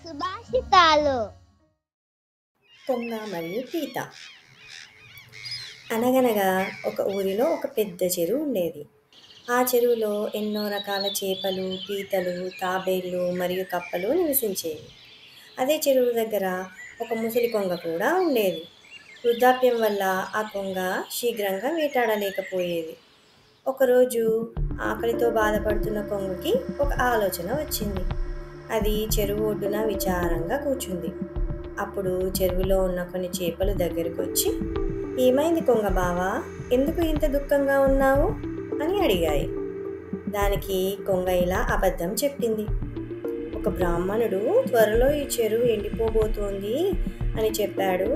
సుభాషితాలు. కొంగ మరియు పీత. అనగనగా ఒక ఊరిలో ఒక పెద్ద చెరువు ఉండేది. ఆ చెరువులో ఎన్నో రకాల చేపలు, పీతలు, తాబేళ్లు మరియు కప్పలు నివసించేవి. అదే చెరువు దగ్గర ఒక ముసలి కొంగ కూడా ఉండేది. వృద్ధాప్యం వల్ల ఆ కొంగ శీఘ్రంగా వేటాడలేకపోయేది. ఒకరోజు ఆకలితో బాధపడుతున్న కొంగకి ఒక ఆలోచన వచ్చింది. అది చెరువు ఒడ్డున విచారంగా కూర్చుంది. అప్పుడు చెరువులో ఉన్న కొన్ని చేపలు దగ్గరికి వచ్చి, "ఏమైంది కొంగ బావా, ఎందుకు ఇంత దుఃఖంగా ఉన్నావు?" అని అడిగాయి. దానికి కొంగ ఇలా అబద్ధం చెప్పింది. "ఒక బ్రాహ్మణుడు త్వరలో ఈ చెరువు ఎండిపోబోతోంది అని చెప్పాడు.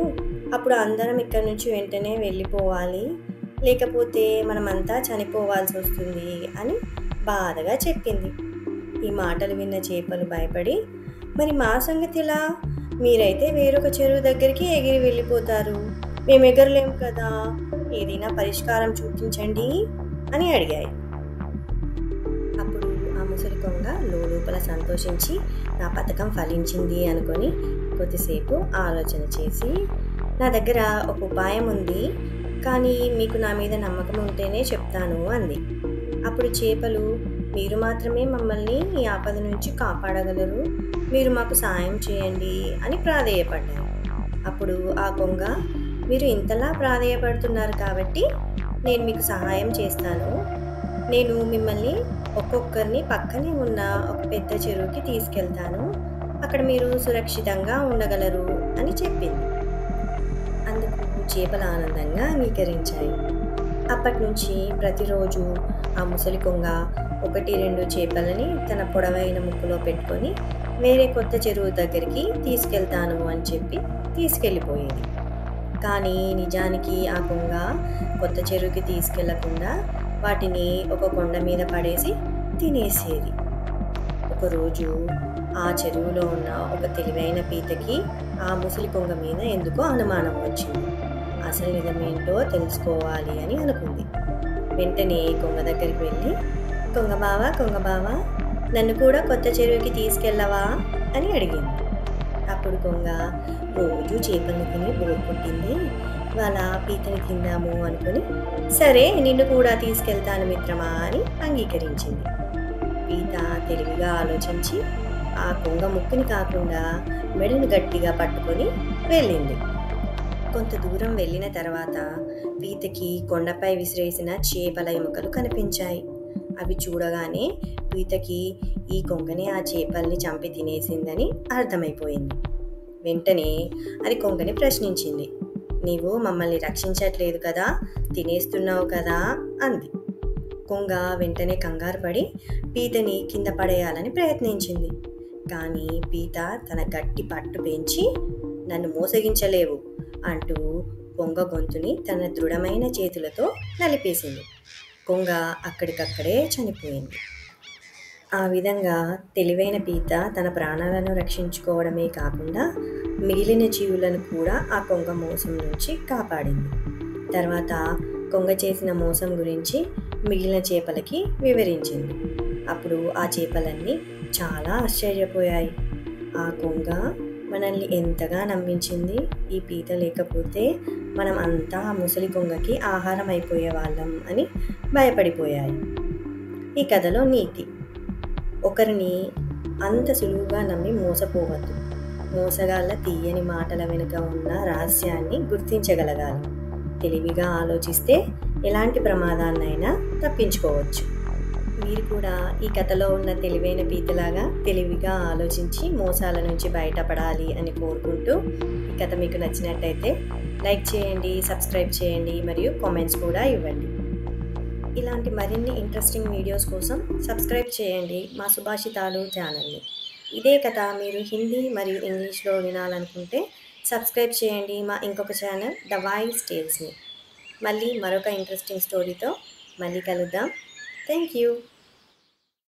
అప్పుడు అందరం ఇక్కడి నుంచి వెంటనే వెళ్ళిపోవాలి, లేకపోతే మనమంతా చనిపోవాల్సి వస్తుంది" అని బాధగా చెప్పింది. ఈ మాటలు విన్న చేపలు భయపడి, "మరి మా సంగతి ఎలా? మీరైతే వేరొక చెరువు దగ్గరికి ఎగిరి వెళ్ళిపోతారు, మేము ఎగరలేము కదా, ఏదైనా పరిష్కారం చూపించండి" అని అడిగాయి. అప్పుడు ఆ ముసలి కొంగ లోపల సంతోషించి, నా పథకం ఫలించింది అనుకొని కొద్దిసేపు ఆలోచన చేసి, "నా దగ్గర ఒక ఉపాయం ఉంది, కానీ మీకు నా మీద నమ్మకం ఉంటేనే చెప్తాను" అంది. అప్పుడు చేపలు, "మీరు మాత్రమే మమ్మల్ని ఈ ఆపద నుంచి కాపాడగలరు, మీరు మాకు సాయం చేయండి" అని ప్రాధేయపడ్డారు. అప్పుడు ఆ కొంగ, "మీరు ఇంతలా ప్రాధేయపడుతున్నారు కాబట్టి నేను మీకు సహాయం చేస్తాను. నేను మిమ్మల్ని ఒక్కొక్కరిని పక్కనే ఉన్న ఒక పెద్ద చెరువుకి తీసుకెళ్తాను, అక్కడ మీరు సురక్షితంగా ఉండగలరు అని చెప్పింది. అందుకు చేపలు ఆనందంగా అంగీకరించాయి. అప్పటి నుంచి ప్రతిరోజు ఆ ముసలి కొంగ 1-2 చేపలని తన పొడవైన ముక్కులో పెట్టుకొని వేరే కొత్త చెరువు దగ్గరికి తీసుకెళ్తాను అని చెప్పి తీసుకెళ్ళిపోయేది. కానీ నిజానికి ఆ కొంగ కొత్త చెరువుకి తీసుకెళ్లకుండా వాటిని ఒక కొండ మీద పడేసి తినేసేది. ఒకరోజు ఆ చెరువులో ఉన్న ఒక తెలివైన పీతకి ఆ ముసలి కొంగ మీద ఎందుకో అనుమానం వచ్చింది. అసలు నిజమేంటో తెలుసుకోవాలి అని అనుకుంది. వెంటనే కొంగ దగ్గరికి వెళ్ళి, కొంగ బావా, నన్ను కూడా కొత్త చెరువుకి తీసుకెళ్ళవా అని అడిగింది. అప్పుడు కొంగ, రోజు చేపలను తిని బోర్ కొట్టింది, ఇవాళ పీతని తిందాము అనుకుని, "సరే, నిన్ను కూడా తీసుకెళ్తాను మిత్రమా" అని అంగీకరించింది. పీత తెలివిగా ఆలోచించి ఆ కొంగ ముక్కుని కాకుండా మెడను గట్టిగా పట్టుకొని వెళ్ళింది. కొంత దూరం వెళ్ళిన తర్వాత పీతకి కొండపై విసిరేసిన చేపల ఎముకలు కనిపించాయి. అవి చూడగానే పీతకి ఈ కొంగనే ఆ చేపల్ని చంపి తినేసిందని అర్థమైపోయింది. వెంటనే అది కొంగని ప్రశ్నించింది. "నీవు మమ్మల్ని రక్షించట్లేదు కదా, తినేస్తున్నావు కదా" అంది. కొంగ వెంటనే కంగారు పడి పీతని కింద పడేయాలని ప్రయత్నించింది. కానీ పీత తన గట్టి పట్టు పెంచి, "నన్ను మోసగించలేవు" అంటూ కొంగ గొంతుని తన దృఢమైన చేతులతో నలిపేసింది. కొంగ అక్కడికక్కడే చనిపోయింది. ఆ విధంగా తెలివైన పీత తన ప్రాణాలను రక్షించుకోవడమే కాకుండా మిగిలిన జీవులను కూడా ఆ కొంగ మోసం నుంచి కాపాడింది. తర్వాత కొంగ చేసిన మోసం గురించి మిగిలిన చేపలకి వివరించింది. అప్పుడు ఆ చేపలన్నీ చాలా ఆశ్చర్యపోయాయి. ఆ కొంగ మనల్ని ఎంతగా నమ్మించింది, ఈ పీత లేకపోతే మనం అంతా ఆ ముసలి కొంగకి ఆహారం అయిపోయే వాళ్ళం అని భయపడిపోయాయి. ఈ కథలో నీతి: ఒకరిని అంత సులువుగా నమ్మి మోసపోవద్దు. మోసగాళ్ళ తీయని మాటల వెనుక ఉన్న రహస్యాన్ని గుర్తించగలగాలి. తెలివిగా ఆలోచిస్తే ఎలాంటి ప్రమాదాన్నైనా తప్పించుకోవచ్చు. మీరు కూడా ఈ కథలో ఉన్న తెలివైన పీతలాగా తెలివిగా ఆలోచించి మోసాల నుంచి బయటపడాలి అని కోరుకుంటూ, ఈ కథ మీకు నచ్చినట్టయితే లైక్ చేయండి, సబ్స్క్రైబ్ చేయండి మరియు కామెంట్స్ కూడా ఇవ్వండి. ఇలాంటి మరిన్ని ఇంట్రెస్టింగ్ వీడియోస్ కోసం సబ్స్క్రైబ్ చేయండి మా సుభాషితాలు ఛానల్ని. ఇదే కథ మీరు హిందీ మరియు ఇంగ్లీష్లో వినాలనుకుంటే సబ్స్క్రైబ్ చేయండి మా ఇంకొక ఛానల్ ద వైస్ టేల్స్ని. మళ్ళీ మరొక ఇంట్రెస్టింగ్ స్టోరీతో మళ్ళీ కలుద్దాం. Thank you.